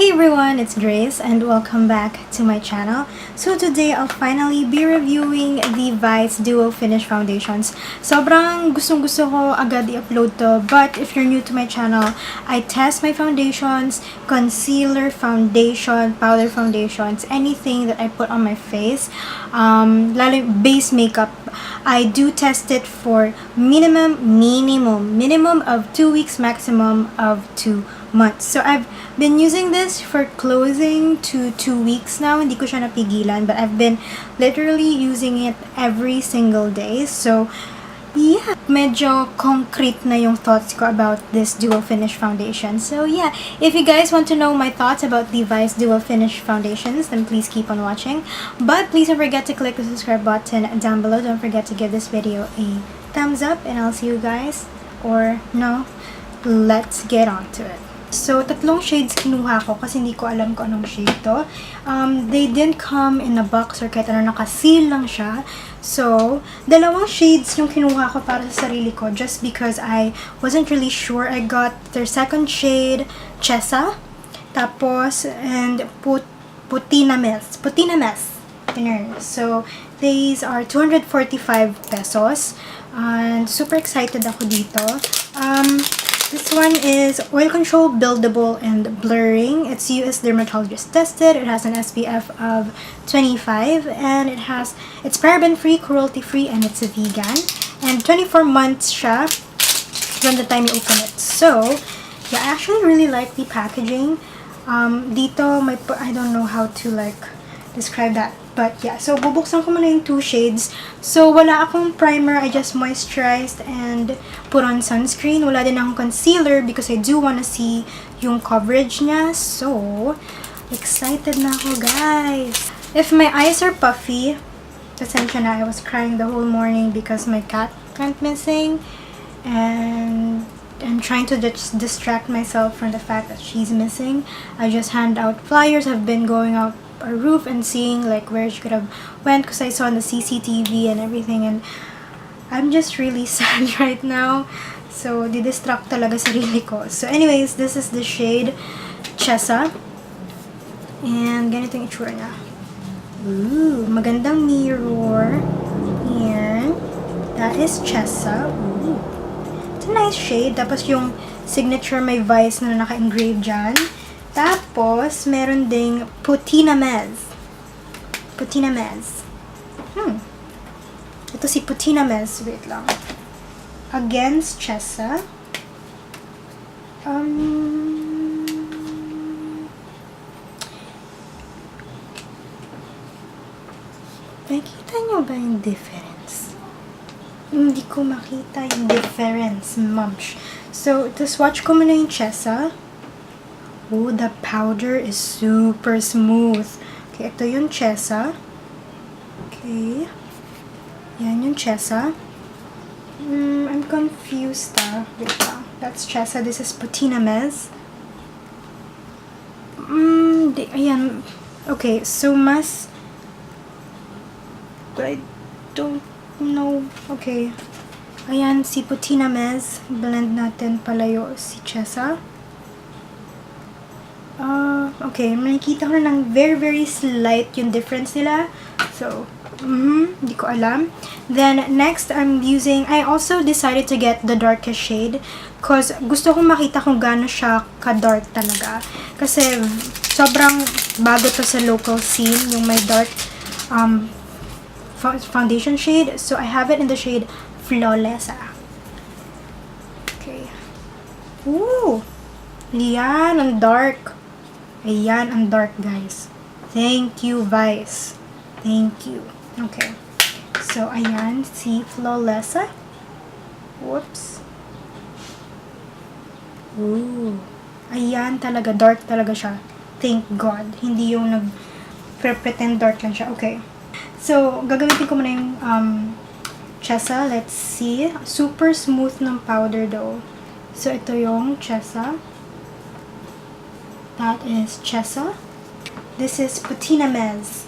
Hey everyone, it's Grace and welcome back to my channel. So today I'll finally be reviewing the Vice Duo Finish Foundations. Sobrang gustong-gusto ko agad i-upload to, but if you're new to my channel, I test my foundations, concealer, foundation, powder foundations, anything that I put on my face, lalo base makeup. I do test it for minimum of 2 weeks, maximum of 2 months. So I've been using this for closing to 2 weeks now. Hindi ko siya napigilan, but I've been literally using it every single day. So yeah, medyo concrete na yung thoughts ko about this Duo Finish Foundation. So yeah, if you guys want to know my thoughts about the Vice Duo Finish Foundations, then please keep on watching. But please don't forget to click the subscribe button down below. Don't forget to give this video a thumbs up, and I'll see you guys, or no, let's get on to it. So, tatlong shades kinuha ko kasi hindi ko alam kung anong shade to. They didn't come in a box or kahit ano, nakaseal lang siya. So, dalawang shades yung kinuha ko para sa sarili ko just because I wasn't really sure. I got their second shade, Chesa, tapos, and Putinamez. So, these are 245 pesos. And super excited ako dito. This one is oil control, buildable, and blurring. It's US dermatologist tested. It has an SPF of 25, and it's paraben free, cruelty free, and it's a vegan. And 24 months siya from the time you open it. So yeah, I actually really like the packaging. Dito I don't know how to describe that. But yeah, so bubuksan ko muna yung 2 shades. So wala akong primer, I just moisturized and put on sunscreen. Wala din akong concealer because I do wanna see yung coverage niya. So excited na ako, guys. If my eyes are puffy, pasensya na, I was crying the whole morning because my cat went missing. And I'm trying to just distract myself from the fact that she's missing. I just hand out flyers. I've been going out our roof and seeing where she could have went because I saw on the CCTV and everything, and I'm just really sad right now. So didistract talaga sarili ko. So anyways, this is the shade Chesa, and ganito yung itsura niya. Ooh, magandang mirror. Here, that is Chesa. Ooh, it's a nice shade. Tapos yung signature may Vice na naka-engrave dyan. Tapos, meron ding Putinamez. Ito si Putinamez. Wait lang. Against Chesa. Nakikita nyo ba yung difference? Hindi ko makita yung difference, mumsh. So, ito swatch ko muna yung Chesa. Oh, the powder is super smooth. Okay, ito yung Chesa. Okay. Yan yung Chesa. I'm confused Wait lang. That's Chesa. This is Putinamez. Ayan. Okay, so I don't know. Okay. Ayan, si Putinamez. Blend natin palayo si Chesa. Okay, makikita ko na ng very slight yung difference nila. So, hindi ko alam. Then, next, I also decided to get the darkest shade because gusto kong makita kung gaano siya ka-dark talaga. Kasi, sobrang bago to sa local scene, yung may dark foundation shade. So, I have it in the shade Flawless. Okay. Ooh! Yan, ang dark. Ayan, ang dark, guys. Thank you, Vice. Thank you. Okay. So, ayan, si Flawless. Whoops. Ooh. Ayan talaga, dark talaga siya. Thank God. Hindi yung nag-pretend dark lang siya. Okay. So, gagamitin ko muna yung Chesa. Let's see. Super smooth ng powder though. So, ito yung Chesa. That is Chesa. This is Putinamez.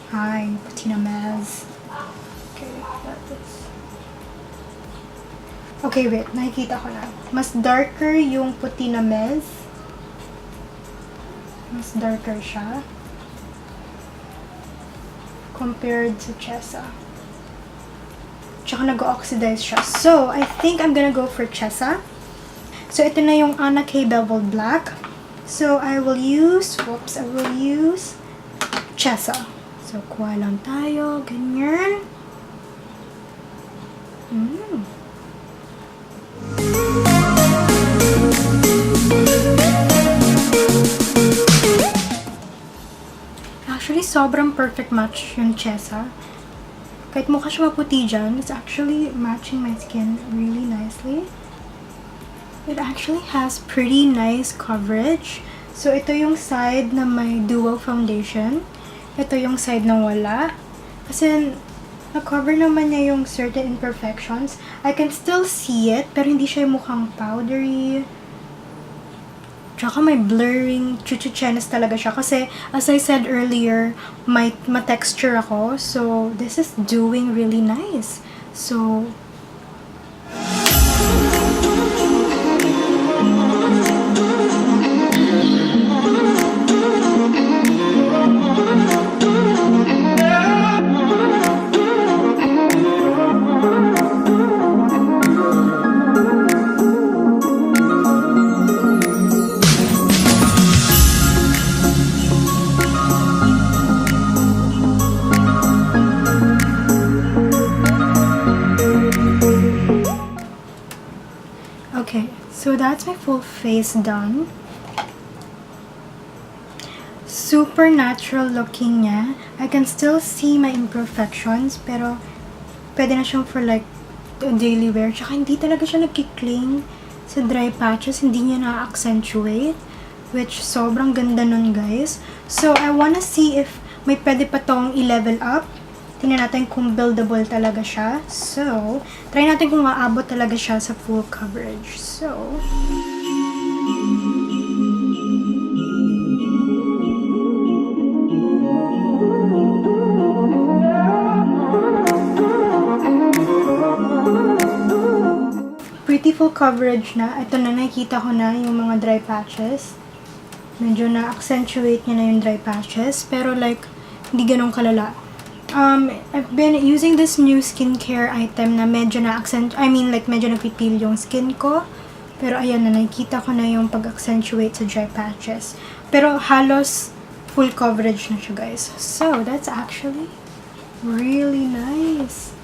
Hi, Putinamez. Okay, that is. Okay, wait. Nakikita ko na. Mas darker yung Putinamez. Mas darker siya. Compared to Chesa. Tsaka nag-oxidize siya. So, I think I'm gonna go for Chesa. So, ito na yung Anna K Beveled Black. So, I will use Chesa. So, kuha lang tayo. Ganyan. Actually, sobrang perfect match yung Chesa. Kahit mukha siya maputi dyan, it's actually matching my skin really nicely. It actually has pretty nice coverage. So, ito yung side na may duo foundation. Ito yung side na wala. Kasi, na-cover naman niya yung certain imperfections. I can still see it, pero hindi siya mukhang powdery. Tsaka may blurring, chuchuchenes talaga siya. Kasi, as I said earlier, may ma-texture ako. So, this is doing really nice. So, okay, so that's my full face done. Super natural looking niya. I can still see my imperfections, pero pwede na siyang for like a daily wear. Tsaka hindi talaga siya nagkikling sa dry patches. Hindi niya na-accentuate, which sobrang ganda nun, guys. So, I wanna see if may pwede pa tong i-level up. Tingnan natin kung buildable talaga siya. So, try natin kung maabot talaga siya sa full coverage. So, pretty full coverage na. Ito na, nakikita ko na yung mga dry patches. Medyo na-accentuate niya na yung dry patches. Pero like, hindi ganun kalala. I've been using this new skincare item na medyo medyo napipil yung skin ko. Pero ayan na, nakikita ko na yung pag-accentuate sa dry patches. Pero halos full coverage na siya, guys. So, that's actually really nice.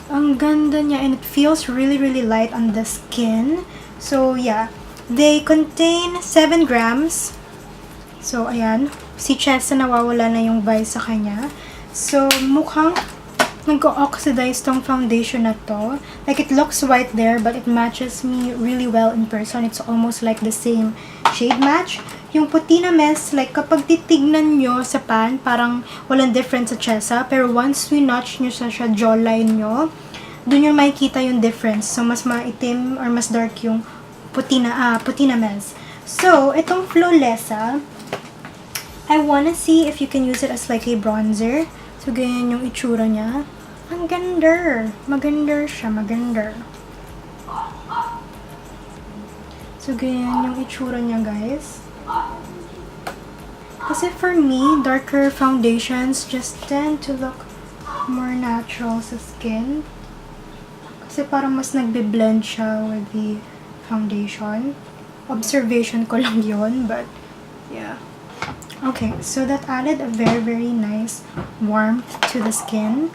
Ang ganda niya, and it feels really, really light on the skin. So, yeah. They contain 7 grams. So, ayan. Si Chesa nawawala na yung vice sa kanya. So, mukhang nag-oxidize tong foundation na to. Like, it looks white there, but it matches me really well in person. It's almost like the same shade match. Yung Putinamez, like, kapag titignan nyo sa pan, parang walang difference sa Chesa. Pero once we notch nyo sa jawline nyo, dun yung makikita yung difference. So, mas maitim or mas dark yung Putinamez. So, itong Flawlessa, I wanna see if you can use it as like a bronzer. So, ganyan yung itsura niya. Ang ganda. Maganda siya. Maganda. So, ganyan yung itsura niya, guys. Kasi for me, darker foundations just tend to look more natural sa skin. Kasi parang mas nagbe-blend siya with the foundation. Observation ko lang yun, but yeah. Okay, so that added a very, very nice warmth to the skin.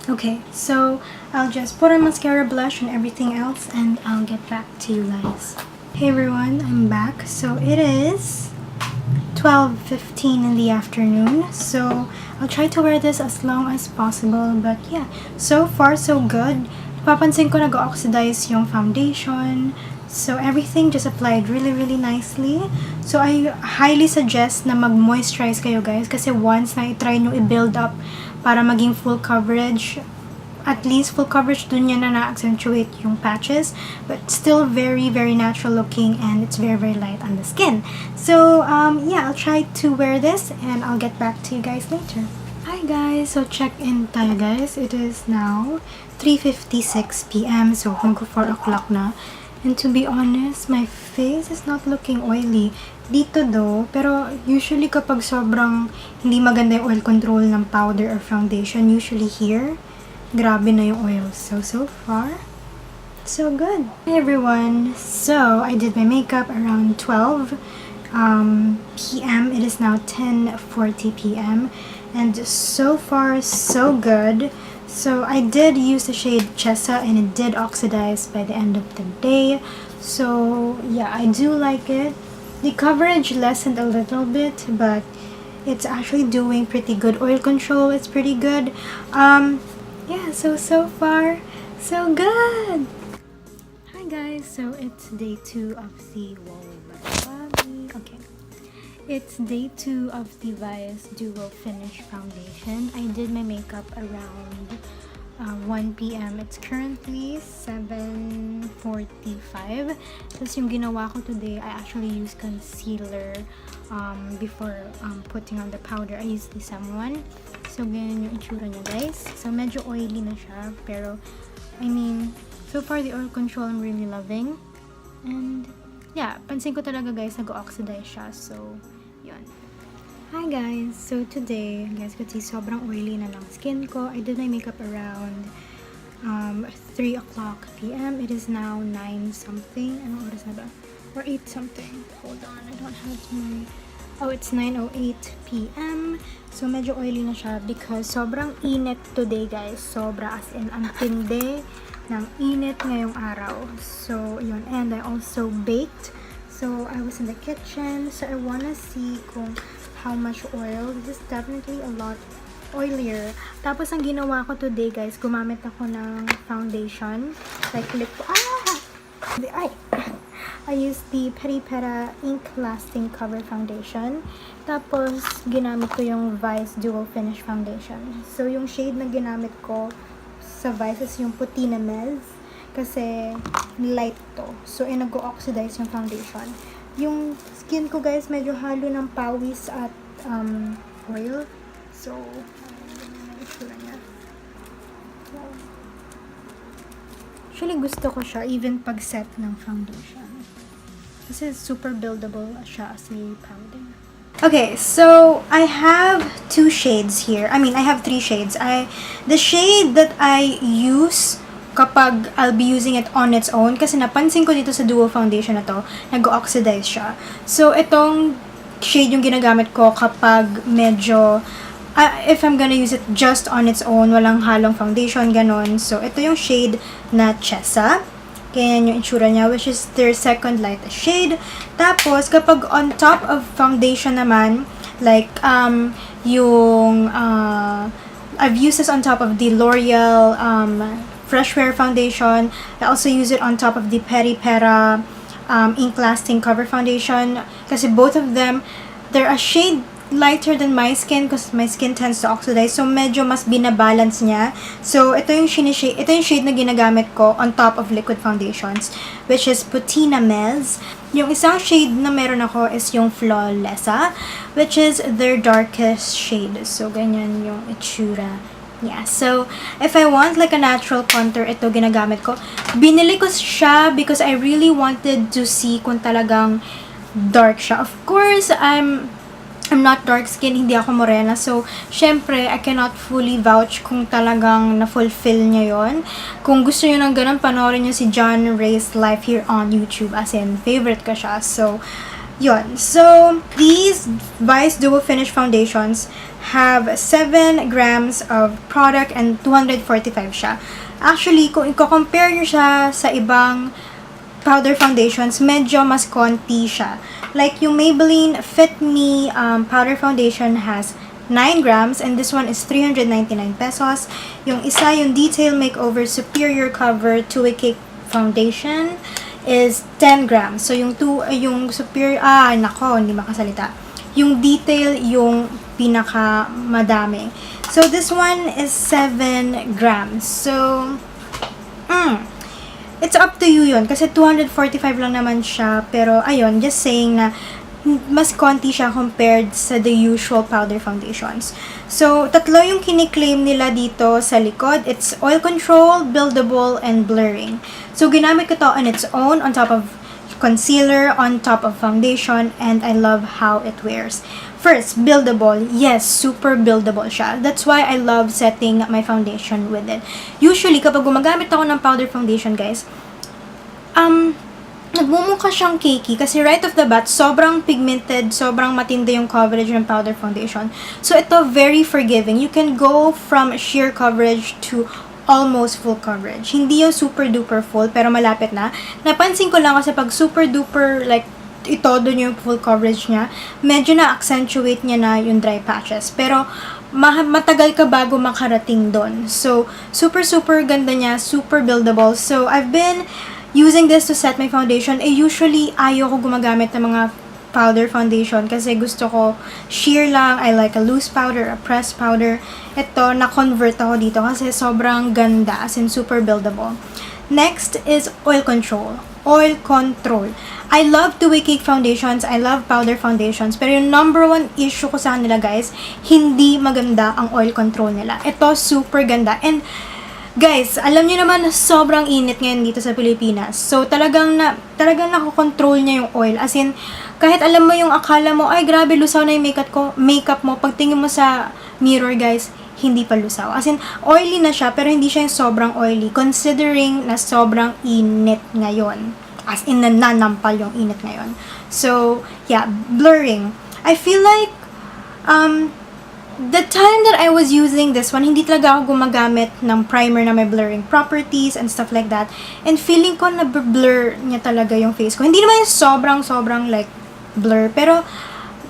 Okay, so I'll just put on mascara, blush, and everything else, and I'll get back to you guys. Hey everyone, I'm back. So it is 12:15 in the afternoon. So I'll try to wear this as long as possible. But yeah, so far so good. Papansin ko nag-oxidize yung foundation. So, everything just applied really, really nicely. So, I highly suggest na mag-moisturize kayo, guys. Kasi once na i-try nyo i-build up para maging full coverage, at least full coverage, dun yan na na-accentuate yung patches. But still very, very natural looking, and it's very, very light on the skin. So, yeah, I'll try to wear this, and I'll get back to you guys later. Hi guys! So, check-in tayo, guys. It is now 3:56 p.m. So, magko 4 o'clock na. And to be honest, my face is not looking oily. Dito though, pero usually kapag sobrang hindi maganda yung oil control ng powder or foundation, usually here, grabe na yung oil. So far, so good. Hey everyone, so I did my makeup around 12 p.m. It is now 10:40 p.m. and so far so good. So I did use the shade Chesa and it did oxidize by the end of the day. So yeah, I do like it. The coverage lessened a little bit, but it's actually doing pretty good. Oil control is pretty good. Yeah, so far so good. Hi guys, so it's day 2 of the okay. It's day 2 of the Vice Duo Finish Foundation. I did my makeup around 1 p.m. It's currently 7:45. Tapos yung ginawa ko today, I actually used concealer before putting on the powder. I used the Saemmul. So ganyan yung itsura niya guys. So medyo oily na siya, pero I mean, so far the oil control I'm really loving. And yeah, pansin ko talaga guys, nag-oxidize siya. So yun. Hi guys! So today, guys, kasi sobrang oily na ng skin ko. I did my makeup around 3 o'clock p.m. It is now 9 something. Anong oras na ba? Or 8 something. Hold on, I don't have my... Oh, it's 9:08 p.m. So medyo oily na siya because sobrang init today guys. Sobra as in ang tindi ng init ngayong araw. So yun. And I also baked. So I was in the kitchen. So I wanna see kung how much oil. This is definitely a lot oilier. Tapos ang ginawa ko today guys, gumamit ako ng foundation. Like lip... I used the Peri Pera Ink Lasting Cover Foundation. Tapos ginamit ko yung Vice Duo Finish Foundation. So yung shade na ginamit ko sa Vice is yung Putinamez. Kasi light to. So, nag-oxidize yung foundation. Yung skin ko, guys, medyo halo ng pawis at oil. So, actually, gusto ko siya even pag set ng foundation. Kasi super buildable siya as a powder. Okay, so I have 2 shades here. I mean, I have 3 shades. The shade that I use kapag I'll be using it on its own, kasi napansin ko dito sa Duo Foundation na to, nag-oxidize siya. So, itong shade yung ginagamit ko kapag medyo, if I'm gonna use it just on its own, walang halong foundation, ganon. So, ito yung shade na Chesa. Kaya yung itsura niya, which is their second lightest shade. Tapos, kapag on top of foundation naman, like, I've used this on top of the Loreal, Fresh Wear Foundation. I also use it on top of the Peri Pera Ink Lasting Cover Foundation. Kasi both of them, they're a shade lighter than my skin because my skin tends to oxidize. So, medyo mas binabalance niya. So, ito yung shade na ginagamit ko on top of liquid foundations, which is Putinamez. Yung isang shade na meron ako is yung Flawlessa, which is their darkest shade. So, ganyan yung itsura. Yeah, so, if I want like a natural contour, ito ginagamit ko. Binili ko siya because I really wanted to see kung talagang dark siya. Of course, I'm not dark skin, hindi ako morena. So, syempre, I cannot fully vouch kung talagang na-fulfill niya yon. Kung gusto niyo ng ganun, panoorin niyo si John Ray's life here on YouTube. As in, favorite ko siya. So, yun. So, these Vice Duo Finish Foundations have 7 grams of product and 245 siya. Actually, kung i-compare nyo siya sa ibang powder foundations, medyo mas konti siya. Like, yung Maybelline Fit Me powder foundation has 9 grams and this one is 399 pesos. Yung isa, yung Detail Makeover Superior Cover 2-Way Cake Foundation is 10 grams. So, yung superior, nako, hindi makasalita. Yung Detail, yung pinaka madami. So, this one is 7 grams. So, it's up to you yun. Kasi 245 lang naman siya. Pero, ayun, just saying na mas konti siya compared sa the usual powder foundations. So, tatlo yung kiniklaim nila dito sa likod. It's oil control, buildable, and blurring. So, ginamit ko to on its own, on top of concealer, on top of foundation, and I love how it wears. First, buildable. Yes, super buildable siya. That's why I love setting my foundation with it. Usually, kapag gumagamit ako ng powder foundation, guys, nagmumukha siyang cakey kasi right off the bat, sobrang pigmented, sobrang matindi yung coverage ng powder foundation. So, ito, very forgiving. You can go from sheer coverage to almost full coverage. Hindi yung super duper full, pero malapit na. Napansin ko lang kasi pag super duper, like, itodo niyo yung full coverage niya, medyo na-accentuate niya na yung dry patches. Pero, matagal ka bago makarating doon. So, super ganda niya, super buildable. So, I've been using this to set my foundation. Usually, ayoko gumagamit ng mga powder foundation kasi gusto ko sheer lang. I like a loose powder, a pressed powder. Ito, na-convert ako dito kasi sobrang ganda, as in super buildable. Next is oil control. Oil control. I love two-way cake foundations. I love powder foundations. Pero yung number one issue ko sa kanila, guys, hindi maganda ang oil control nila. Ito, super ganda. And guys, alam niyo naman sobrang init ngayon dito sa Pilipinas. So, talagang nakokontrol niya yung oil. As in, kahit alam mo yung akala mo, ay grabe, lusaw na yung makeup mo. Pagtingin mo sa mirror, guys, hindi pa lusaw. As in, oily na siya, pero hindi siya yung sobrang oily. Considering na sobrang init ngayon. As in, nananampal yung init ngayon. So, yeah, blurring. I feel like, the time that I was using this one, hindi talaga ako gumagamit ng primer na may blurring properties and stuff like that. And feeling ko na blur niya talaga yung face ko. Hindi naman yung sobrang like blur. Pero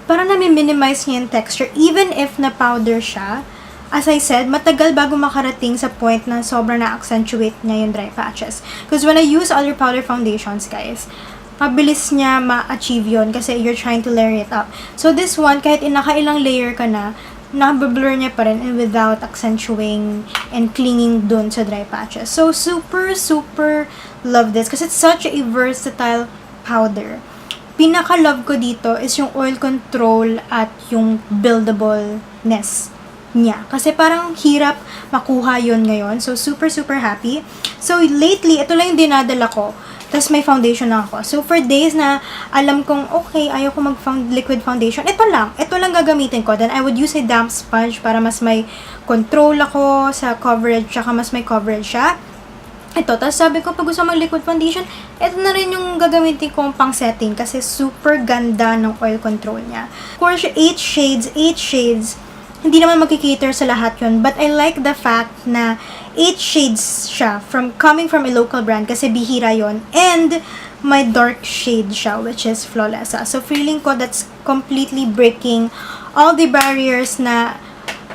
parang na-minimize niya yung texture. Even if na powder siya, as I said, matagal bago makarating sa point na sobrang na-accentuate niya yung dry patches. Because when I use other powder foundations, guys, mabilis niya ma-achieve yun kasi you're trying to layer it up. So this one, kahit nakailang layer ka na, nabablur niya pa rin and without accentuating and clinging dun sa dry patches. So, super love this kasi it's such a versatile powder. Pinaka-love ko dito is yung oil control at yung buildableness niya. Kasi parang hirap makuha yun ngayon. So, super happy. So, lately, ito lang yung dinadala ko. Tapos may foundation na ako. So, for days na alam kong, okay, ayaw ko liquid foundation, ito lang gagamitin ko. Then, I would use a damp sponge para mas may control ako sa coverage, tsaka mas may coverage siya. Ito, tapos sabi ko, pag gusto mag-liquid foundation, ito na rin yung gagamitin kong pang-setting kasi super ganda ng oil control niya. Of course, 8 shades, hindi naman magkikater sa lahat yun. But I like the fact na 8 shades siya coming from a local brand kasi bihira yon, and my dark shade siya which is flawless. So feeling ko that's completely breaking all the barriers na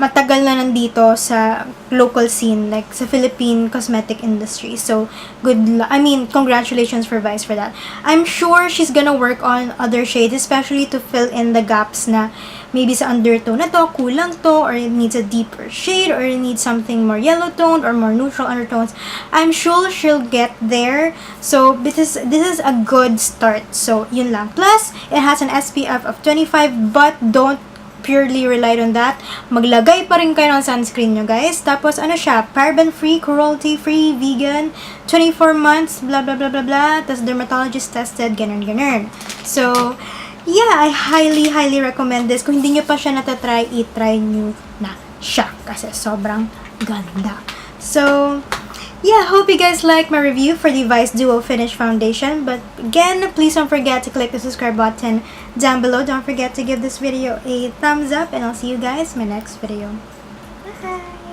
matagal na nandito sa local scene, like sa Philippine cosmetic industry. So congratulations for Vice for that. I'm sure she's gonna work on other shades, especially to fill in the gaps na maybe sa undertone na to, kulang to, or it needs a deeper shade, or it needs something more yellow toned or more neutral undertones. I'm sure she'll get there. So this is a good start. So yun lang. Plus, it has an SPF of 25, but don't purely rely on that. Maglagay pa rin kayo ng sunscreen nyo, guys. Tapos, siya, paraben-free, cruelty-free, vegan, 24 months, blah, blah, blah, blah, blah. Tapos, dermatologist tested, ganun. So, yeah, I highly recommend this. Kung hindi nyo pa siya natatry, i-try nyo na siya. Kasi sobrang ganda. So, yeah, hope you guys like my review for the Vice Duo Finish Foundation. But again, please don't forget to click the subscribe button down below. Don't forget to give this video a thumbs up. And I'll see you guys in my next video. Bye!